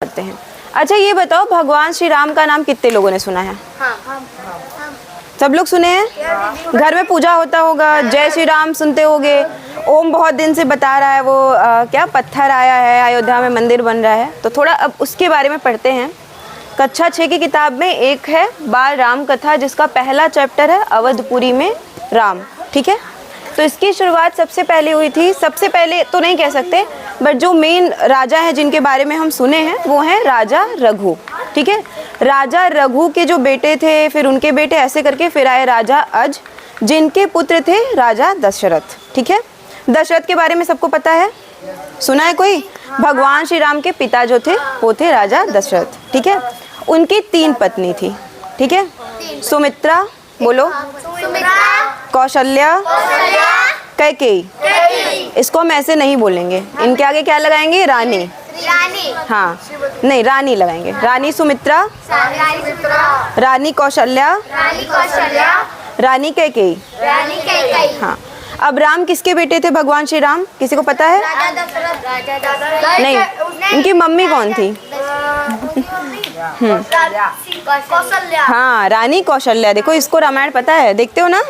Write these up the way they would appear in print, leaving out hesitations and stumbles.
करते हैं। अच्छा ये बताओ, भगवान श्री राम का नाम कितने लोगों ने सुना है? सब लोग सुने हैं? घर में पूजा होता होगा, जय श्री राम सुनते होगे। ओम बहुत दिन से बता रहा है वो क्या पत्थर आया है, अयोध्या में मंदिर बन रहा है। तो थोड़ा अब उसके बारे में पढ़ते हैं। कक्षा 6 की किताब में एक है बाल राम कथा, जिसका पहला चैप्टर है अवधपुरी में राम। ठीक है, तो इसकी शुरुआत सबसे पहले हुई थी, सबसे पहले तो नहीं कह सकते, बट जो मेन राजा हैं जिनके बारे में हम सुने हैं वो हैं राजा रघु। ठीक है, राजा रघु के जो बेटे थे, फिर उनके बेटे, ऐसे करके फिर आए राजा अज, जिनके पुत्र थे राजा दशरथ। ठीक है, दशरथ के बारे में सबको पता है, सुना है कोई? भगवान श्री राम के पिता जो थे वो थे राजा दशरथ। ठीक है, उनकी 3 पत्नी थी। ठीक है, सुमित्रा, बोलो, कौशल्या, कैकेयी। इसको हम ऐसे नहीं बोलेंगे, इनके आगे क्या लगाएंगे? रानी। हाँ, नहीं, रानी लगाएंगे। रानी सुमित्रा, रानी कौशल्या, रानी कैकेयी। हाँ, अब राम किसके बेटे थे? भगवान श्री राम, किसी को पता है? नहीं, इनकी मम्मी कौन थी? हाँ, रानी कौशल्या। देखो, इसको रामायण पता है, देखते हो ना,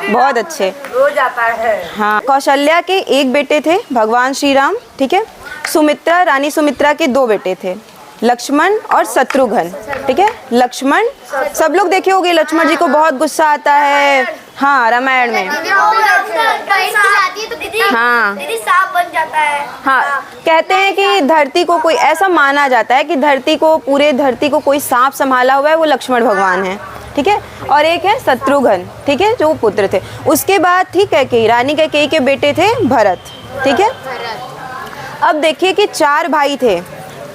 बहुत अच्छे, रोज आता है। हाँ, कौशल्या के एक बेटे थे भगवान श्री राम। ठीक है, सुमित्रा, रानी सुमित्रा के 2 बेटे थे, लक्ष्मण और शत्रुघ्न। ठीक है, लक्ष्मण, सब लोग देखे होंगे, लक्ष्मण जी को बहुत गुस्सा आता है। हाँ, रामायण में। हाँ, सांप बन जाता है। हाँ, कहते हैं कि धरती को कोई, ऐसा माना जाता है कि धरती को, पूरे धरती को कोई सांप संभाला हुआ है, वो लक्ष्मण भगवान है। ठीक है, और एक है शत्रुघ्न। ठीक है, जो पुत्र थे। उसके बाद थी कैकेयी, रानी कैकेयी के बेटे थे भरत। ठीक है, अब देखिए कि 4 भाई थे,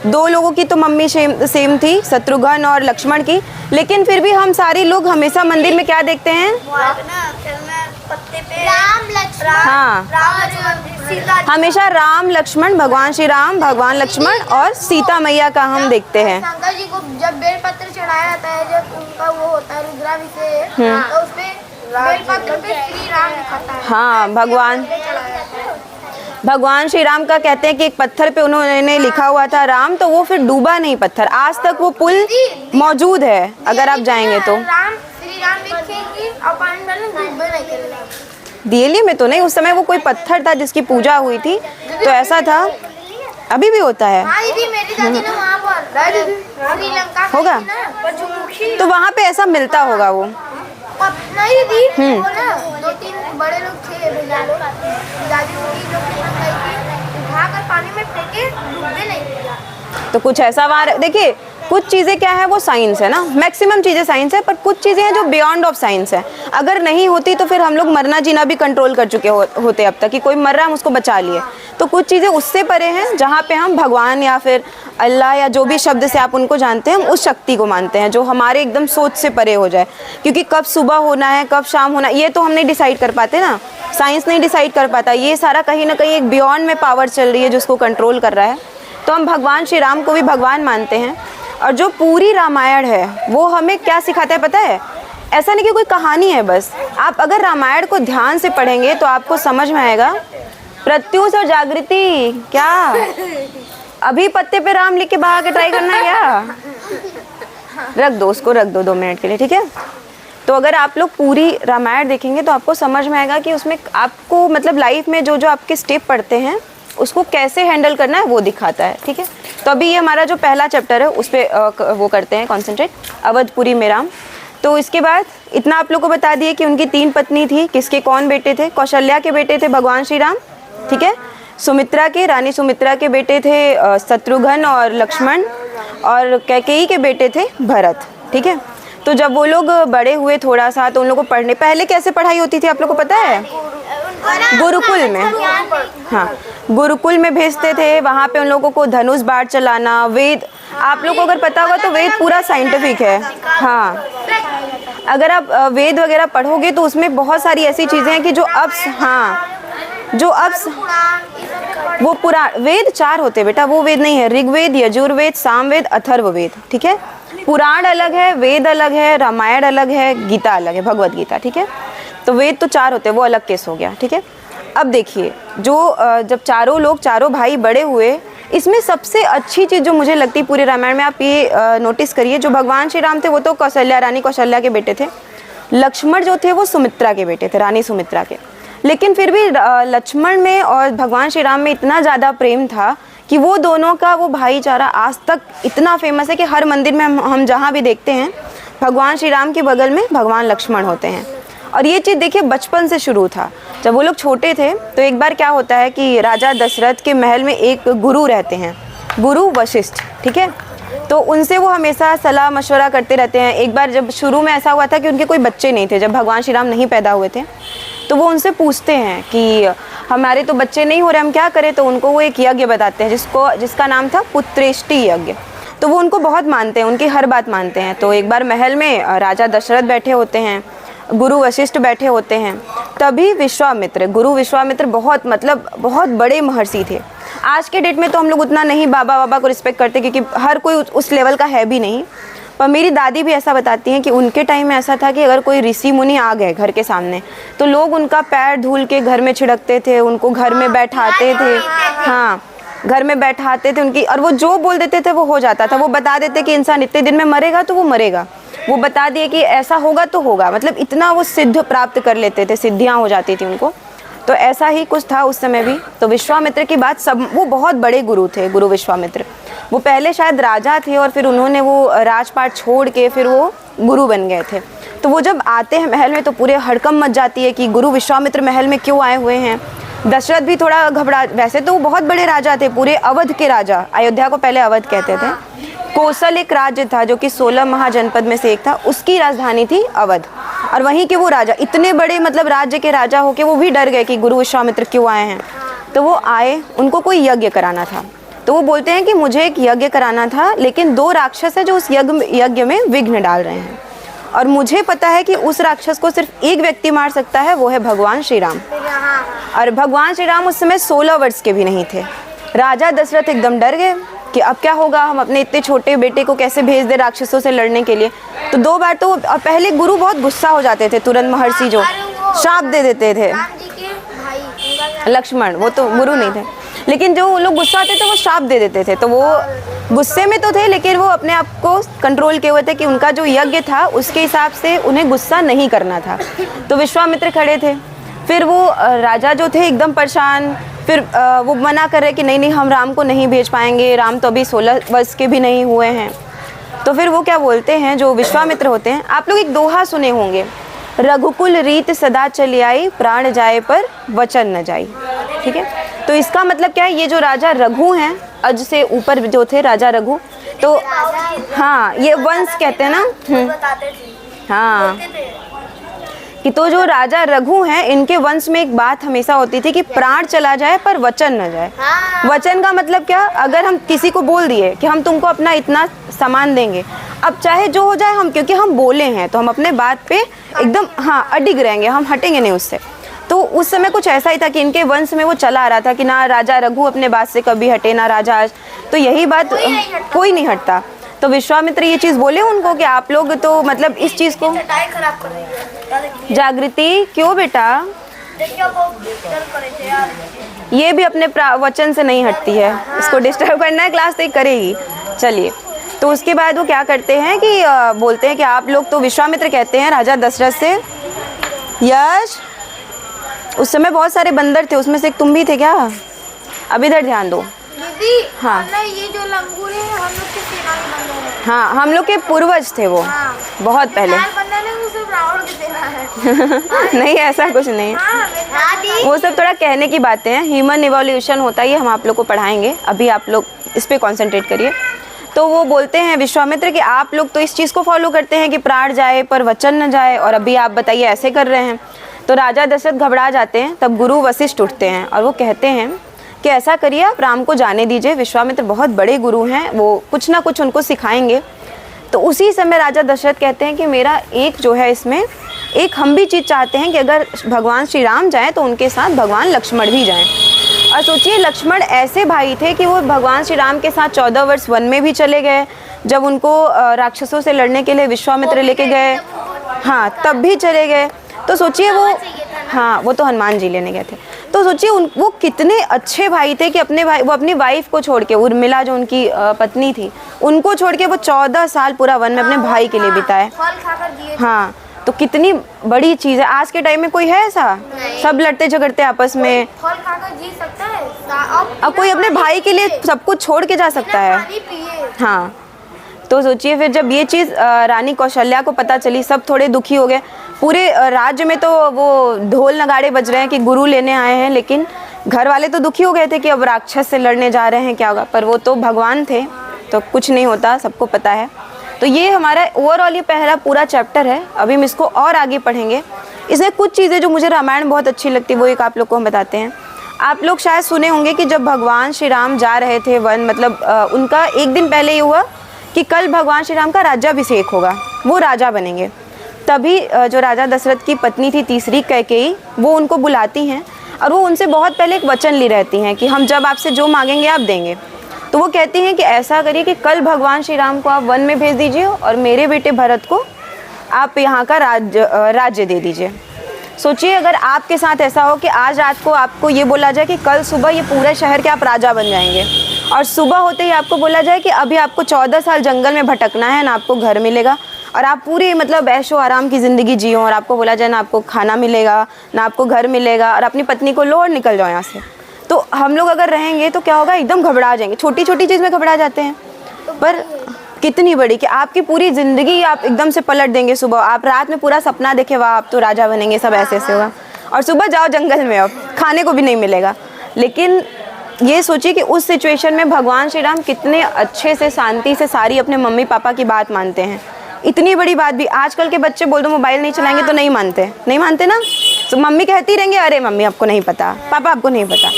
2 लोगों की तो मम्मी सेम थी, शत्रुघ्न और लक्ष्मण की, लेकिन फिर भी हम सारे लोग हमेशा मंदिर में क्या देखते हैं? हाँ, हमेशा राम लक्ष्मण, भगवान श्री राम, भगवान लक्ष्मण और सीता मैया का हम देखते हैं। शंकर जी को जब बेलपत्र चढ़ाया जाता है, जब उनका वो होता है रुद्राभिषेक, तो उसपे बेलपत्र पे श्री राम लिखा है। हाँ, भगवान श्री राम का कहते हैं कि एक पत्थर पे उन्होंने लिखा हुआ था राम, तो वो फिर डूबा नहीं पत्थर, आज तक वो पुल मौजूद है, अगर आप जाएंगे तो। राम श्री राम लिखेंगे और पानी डालेंगे, डूबे नहीं करेगा। दिल्ली में तो नहीं, उस समय वो कोई पत्थर था जिसकी पूजा हुई थी, तो ऐसा था। अभी भी होता है। हाँ दीदी, मेरी दादी ने वहाँ पर श्रीलंका होगा, तो वहाँ पे ऐसा मिलता होगा वो। नहीं दीदी, वो ना 2-3 बड़े लोग थे, भैया लोग, दादी लोग उठाकर पानी में फेंके, डूबने नहीं दिया। तो कुछ ऐसा वहाँ, देखिए कुछ चीज़ें क्या है, वो साइंस है ना, मैक्सिमम चीज़ें साइंस है, पर कुछ चीज़ें हैं जो बियॉन्ड ऑफ साइंस है। अगर नहीं होती तो फिर हम लोग मरना जीना भी कंट्रोल कर चुके होते अब तक, कि कोई मर रहा है हम उसको बचा लिए। तो कुछ चीज़ें उससे परे हैं, जहाँ पे हम भगवान या फिर अल्लाह या जो भी शब्द से आप उनको जानते हैं, हम उस शक्ति को मानते हैं जो हमारे एकदम सोच से परे हो जाए। क्योंकि कब सुबह होना है, कब शाम होना है, ये तो हम नहीं डिसाइड कर पाते ना, साइंस नहीं डिसाइड कर पाता। ये सारा कहीं ना कहीं एक बियॉन्ड में पावर चल रही है जिसको कंट्रोल कर रहा है। तो हम भगवान श्री राम को भी भगवान मानते हैं। और जो पूरी रामायण है वो हमें क्या सिखाता है पता है? ऐसा नहीं कि कोई कहानी है बस, आप अगर रामायण को ध्यान से पढ़ेंगे तो आपको समझ में आएगा। प्रत्युष और जागृति, क्या अभी पत्ते पे राम लिख के बहा के ट्राई करना है क्या? रख दो उसको, रख दो 2 मिनट के लिए। ठीक है, तो अगर आप लोग पूरी रामायण देखेंगे तो आपको समझ में आएगा कि उसमें आपको मतलब लाइफ में जो जो आपके स्टेप पड़ते हैं उसको कैसे हैंडल करना है वो दिखाता है। ठीक है, तो अभी ये हमारा जो पहला चैप्टर है उस पर वो करते हैं कॉन्सेंट्रेट, अवधपुरी में राम। तो इसके बाद इतना आप लोग को बता दिए कि उनकी 3 पत्नी थी, किसके कौन बेटे थे? कौशल्या के बेटे थे भगवान श्री राम। ठीक है, सुमित्रा के, रानी सुमित्रा के बेटे थे शत्रुघ्न और लक्ष्मण, और कैकेयी के बेटे थे भरत। ठीक है, तो जब वो लोग बड़े हुए थोड़ा सा, तो उन लोगों को पढ़ने, पहले कैसे पढ़ाई होती थी आप लोग को पता है? गुरुकुल में। हाँ, गुरुकुल में भेजते थे, वहाँ पे उन लोगों को धनुष बाण चलाना, वेद, आप लोग को अगर पता होगा तो वेद पूरा साइंटिफिक है। हाँ, अगर आप वेद वगैरह पढ़ोगे तो उसमें बहुत सारी ऐसी चीज़ें हैं कि जो अब, हाँ, जो अब वो पुराण, वेद 4 होते बेटा, वो वेद नहीं है, ऋग्वेद, यजुर्वेद, सामवेद, अथर्ववेद। ठीक है, पुराण अलग है, वेद अलग है, रामायण अलग है, गीता अलग है, भगवत गीता। ठीक है, तो वेद तो 4 होते हैं, वो अलग केस हो गया। ठीक है, अब देखिए, जो जब चारों भाई बड़े हुए, इसमें सबसे अच्छी चीज़ जो मुझे लगती है पूरे रामायण में, आप ये नोटिस करिए, जो भगवान श्री राम थे वो तो कौशल्या, रानी कौशल्या के बेटे थे। लक्ष्मण जो थे वो सुमित्रा के बेटे थे, रानी सुमित्रा के। लेकिन फिर भी लक्ष्मण में और भगवान श्री राम में इतना ज़्यादा प्रेम था कि वो दोनों का वो भाईचारा आज तक इतना फेमस है कि हर मंदिर में हम जहाँ भी देखते हैं भगवान श्री राम के बगल में भगवान लक्ष्मण होते हैं। और ये चीज़ देखिए बचपन से शुरू था। जब वो लोग छोटे थे तो एक बार क्या होता है कि राजा दशरथ के महल में एक गुरु रहते हैं, गुरु वशिष्ठ, ठीक है। तो उनसे वो हमेशा सलाह मशवरा करते रहते हैं। एक बार जब शुरू में ऐसा हुआ था कि उनके कोई बच्चे नहीं थे, जब भगवान श्री राम नहीं पैदा हुए थे, तो वो उनसे पूछते हैं कि हमारे तो बच्चे नहीं हो रहे, हम क्या करें। तो उनको वो एक यज्ञ बताते हैं जिसका नाम था पुत्रेष्टि यज्ञ। तो वो उनको बहुत मानते हैं, उनकी हर बात मानते हैं। तो एक बार महल में राजा दशरथ बैठे होते हैं, गुरु वशिष्ठ बैठे होते हैं, तभी विश्वामित्र, गुरु विश्वामित्र बहुत बहुत बड़े महर्षि थे। आज के डेट में तो हम लोग उतना नहीं बाबा को रिस्पेक्ट करते क्योंकि हर कोई उस लेवल का है भी नहीं। पर मेरी दादी भी ऐसा बताती हैं कि उनके टाइम में ऐसा था कि अगर कोई ऋषि मुनि आ गए घर के सामने तो लोग उनका पैर धूल के घर में छिड़कते थे, उनको घर में बैठाते थे। हाँ, घर में बैठाते थे उनकी, और वो जो बोल देते थे वो हो जाता था। वो बता देते कि इंसान इतने दिन में मरेगा तो वो मरेगा, वो बता दिए कि ऐसा होगा तो होगा। मतलब इतना वो सिद्ध प्राप्त कर लेते थे, सिद्धियाँ हो जाती थी उनको। तो ऐसा ही कुछ था उस समय भी। तो विश्वामित्र की बात सब, वो बहुत बड़े गुरु थे, गुरु विश्वामित्र। वो पहले शायद राजा थे और फिर उन्होंने वो राजपाट छोड़ के फिर वो गुरु बन गए थे। तो वो जब आते हैं महल में तो पूरे हड़कंप मच जाती है कि गुरु विश्वामित्र महल में क्यों आए हुए हैं। दशरथ भी थोड़ा घबरा, वैसे तो वो बहुत बड़े राजा थे, पूरे अवध के राजा, अयोध्या को पहले अवध कहते थे। कोसल एक राज्य था जो कि 16 महाजनपद में से एक था, उसकी राजधानी थी अवध। और वहीं के वो राजा इतने बड़े राज्य के राजा होके वो भी डर गए कि गुरु विश्वामित्र क्यों आए हैं। तो वो आए, उनको कोई यज्ञ कराना था। तो वो बोलते हैं कि मुझे एक यज्ञ कराना था, लेकिन 2 राक्षस है जो उस यज्ञ में विघ्न डाल रहे हैं, और मुझे पता है कि उस राक्षस को सिर्फ एक व्यक्ति मार सकता है, वो है भगवान श्री राम। और भगवान श्री राम उस समय 16 वर्ष के भी नहीं थे। राजा दशरथ एकदम डर गए कि अब क्या होगा, हम अपने इतने छोटे बेटे को कैसे भेज दे राक्षसों से लड़ने के लिए। तो 2 बार तो पहले गुरु बहुत गुस्सा हो जाते थे, तुरंत महर्षि जो श्राप दे देते थे। लक्ष्मण, वो तो गुरु नहीं थे, लेकिन जो लोग गुस्सा होते थे वो श्राप दे देते थे। तो वो गुस्से में तो थे, लेकिन वो अपने आप को कंट्रोल किए हुए थे कि उनका जो यज्ञ था उसके हिसाब से उन्हें गुस्सा नहीं करना था। तो विश्वामित्र खड़े थे, फिर वो राजा जो थे एकदम परेशान, फिर वो मना कर रहे कि नहीं हम राम को नहीं भेज पाएंगे, राम तो अभी 16 वर्ष के भी नहीं हुए हैं। तो फिर वो क्या बोलते हैं, जो विश्वामित्र होते हैं, आप लोग एक दोहा सुने होंगे, रघुकुल रीत सदा चली आई, प्राण जाए पर वचन न जाई। ठीक है, तो इसका मतलब क्या है, ये जो राजा रघु हैं, अज से ऊपर जो थे राजा रघु, तो हाँ ये वंश कहते हैं ना। हाँ, कि तो जो राजा रघु हैं इनके वंश में एक बात हमेशा होती थी कि प्राण चला जाए पर वचन न जाए। वचन का मतलब क्या, अगर हम किसी को बोल दिए कि हम तुमको अपना इतना सामान देंगे, अब चाहे जो हो जाए, हम क्योंकि हम बोले हैं तो हम अपने बात पे एकदम अडिग रहेंगे, हम हटेंगे नहीं उससे। तो उस समय कुछ ऐसा ही था कि इनके वंश में वो चला आ रहा था कि ना राजा रघु अपने बात से कभी हटे, ना राजा आज, तो यही बात कोई नहीं हटता। तो विश्वामित्र ये चीज़ बोले उनको कि आप लोग तो मतलब इस चीज़ को जागृति क्यों बेटा, ये भी अपने वचन से नहीं हटती है, इसको डिस्टर्ब करना है क्लास तो करेगी। चलिए, तो उसके बाद वो क्या करते हैं कि बोलते हैं कि आप लोग तो, विश्वामित्र कहते हैं राजा दशरथ से, यश उस समय बहुत सारे बंदर थे, उसमें से एक तुम भी थे क्या, अब इधर ध्यान दो। हाँ, ये जो लंगूर है हम लोग के सेना में बंदर है। हाँ, हम लोग के पूर्वज थे वो, बहुत पहले। नहीं ऐसा कुछ नहीं, वो सब थोड़ा कहने की बातें हैं, ह्यूमन इवोल्यूशन होता है, ये हम आप लोग को पढ़ाएंगे, अभी आप लोग इस पे कंसंट्रेट करिए। तो वो बोलते हैं विश्वामित्र कि आप लोग तो इस चीज़ को फॉलो करते हैं कि प्राण जाए पर वचन न जाए, और अभी आप बताइए ऐसे कर रहे हैं। तो राजा दशरथ घबरा जाते हैं। तब गुरु वशिष्ठ उठते हैं और वो कहते हैं कि ऐसा करिए, आप राम को जाने दीजिए, विश्वामित्र बहुत बड़े गुरु हैं, वो कुछ ना कुछ उनको सिखाएंगे। तो उसी समय राजा दशरथ कहते हैं कि मेरा एक जो है इसमें एक हम भी चीज़ चाहते हैं कि अगर भगवान श्री राम जाएँ तो उनके साथ भगवान लक्ष्मण भी जाएँ। और सोचिए, लक्ष्मण ऐसे भाई थे कि वो भगवान श्री राम के साथ 14 वर्ष वन में भी चले गए, जब उनको राक्षसों से लड़ने के लिए विश्वामित्र लेके गए, हाँ तब भी चले गए। तो सोचिए वो, हाँ वो तो हनुमान जी लेने गए थे। तो सोचिए वो कितने अच्छे भाई थे कि वो अपनी वाइफ को छोड़ के, उर्मिला जो उनकी पत्नी थी, उनको छोड़ के वो 14 साल पूरा वन में अपने भाई के लिए बिताए। फल खाकर जिए थे। हाँ, तो कितनी बड़ी चीज़ है। आज के टाइम में कोई है ऐसा? सब लड़ते झगड़ते आपस में। फल खाकर जी सकता है? अब कोई अपने भाई के लिए सब कुछ छोड़ के जा सकता है? पानी पिए। हाँ, तो सोचिए फिर जब ये चीज़ रानी कौशल्या को पता चली, सब थोड़े दुखी हो गए। पूरे राज्य में तो वो ढोल नगाड़े बज रहे हैं कि गुरु लेने आए हैं, लेकिन घर वाले तो दुखी हो गए थे कि अब राक्षस से लड़ने जा रहे हैं, क्या होगा। पर वो तो भगवान थे, तो कुछ नहीं होता, सबको पता है। तो ये हमारा ओवरऑल ये पहला पूरा चैप्टर है। अभी हम इसको और आगे पढ़ेंगे। इसमें कुछ चीज़ें जो मुझे रामायण बहुत अच्छी लगती है वो एक आप लोग को हम बताते हैं। आप लोग शायद सुने होंगे कि जब भगवान श्री राम जा रहे थे वन, मतलब उनका एक दिन पहले ये हुआ कि कल भगवान श्री राम का राज्याभिषेक होगा, वो राजा बनेंगे। तभी जो राजा दशरथ की पत्नी थी तीसरी कैकेयी, वो उनको बुलाती हैं और वो उनसे बहुत पहले एक वचन ली रहती हैं कि हम जब आपसे जो मांगेंगे आप देंगे। तो वो कहती हैं कि ऐसा करिए कि कल भगवान श्री राम को आप वन में भेज दीजिए और मेरे बेटे भरत को आप यहाँ का राज्य दे दीजिए। सोचिए अगर आपके साथ ऐसा हो कि आज रात को आपको ये बोला जाए कि कल सुबह ये पूरे शहर के आप राजा बन जाएंगे, और सुबह होते ही आपको बोला जाए कि अभी आपको 14 साल जंगल में भटकना है, ना आपको घर मिलेगा और आप पूरी मतलब ऐशो आराम की ज़िंदगी जियो, और आपको बोला जाए ना आपको खाना मिलेगा ना आपको घर मिलेगा, और अपनी पत्नी को लो और निकल जाओ यहाँ से। तो हम लोग अगर रहेंगे तो क्या होगा, एकदम घबरा जाएंगे। छोटी छोटी चीज़ में घबरा जाते हैं, पर कितनी बड़ी कि आपकी पूरी ज़िंदगी आप एकदम से पलट देंगे। सुबह आप रात में पूरा सपना देखे वाह आप तो राजा बनेंगे, सब ऐसे ऐसे होगा, और सुबह जाओ जंगल में, अब खाने को भी नहीं मिलेगा। लेकिन ये सोचिए कि उस सिचुएशन में भगवान श्री राम कितने अच्छे से शांति से सारी अपने मम्मी पापा की बात मानते हैं। इतनी बड़ी बात भी आजकल के बच्चे बोल दो मोबाइल नहीं चलाएंगे तो नहीं मानते ना। तो मम्मी कहती रहेंगे अरे मम्मी आपको नहीं पता, पापा आपको नहीं पता।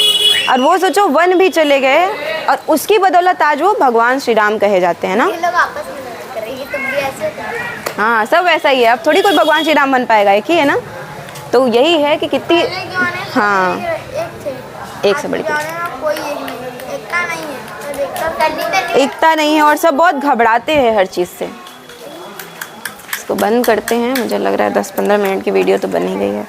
और वो सोचो वन भी चले गए और उसकी बदौलत आज वो भगवान श्री राम कहे जाते हैं ना। ये लोग आपस में लड़ाई कर रहे हैं, तुम भी ऐसे कर। हाँ, सब वैसा ही है। अब थोड़ी कोई भगवान श्री राम बन पाएगा, एक ही है ना। तो यही है कि कितनी, हाँ, एक से बड़ी कोई एकता नहीं है, एकता नहीं है और सब बहुत घबराते हैं हर चीज़ से। इसको बंद करते हैं, मुझे लग रहा है 10-15 मिनट की वीडियो तो बन ही गई है।